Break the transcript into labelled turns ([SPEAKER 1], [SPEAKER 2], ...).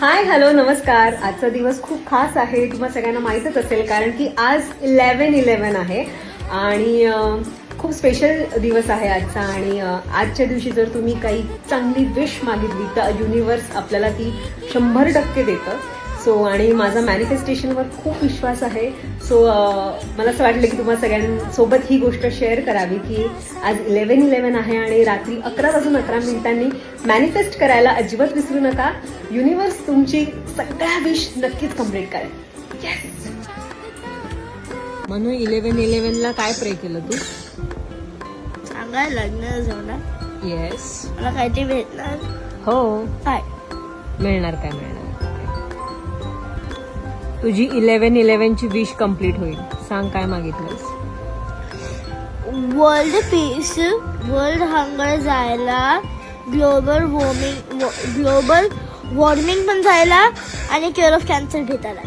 [SPEAKER 1] Hi hello नमस्कार. आजचा दिवस खूप खास आहे, तुम्हाला सगळ्यांना माहीतच असेल, कारण की आज 11/11 आहे आणि खूप स्पेशल दिवस आहे आजचा. आणि आजच्या दिवशी जर तुम्ही काही चांगली विश मागितली तर युनिव्हर्स आपल्याला ती 100% देतं. सो आणि माझा मॅनिफेस्टेशनवर खूप विश्वास आहे. सो मला असं वाटलं की तुम्हाला सगळ्यांसोबत ही गोष्ट शेअर करावी की आज 11/11 आहे आणि रात्री 11:11 मॅनिफेस्ट करायला अजिबात विसरू नका. युनिव्हर्स तुमची सगळ्या विश नक्कीच कम्प्लीट करेल. येस.
[SPEAKER 2] म्हणून 11/11 काय प्रे केलं तू?
[SPEAKER 3] चांगलं लग्न झालं,
[SPEAKER 2] येस.
[SPEAKER 3] मला काहीतरी भेटणार.
[SPEAKER 2] हो,
[SPEAKER 3] काय
[SPEAKER 2] मिळणार काय मिळणार. तुझी 11/11 ची विश कम्प्लीट होईल. सांग काय मागितलंस?
[SPEAKER 3] वर्ल्ड पीस, वर्ल्ड हंगर जायला, ग्लोबल वॉर्मिंग पण जायला आणि क्युअर ऑफ कॅन्सर भेटायला.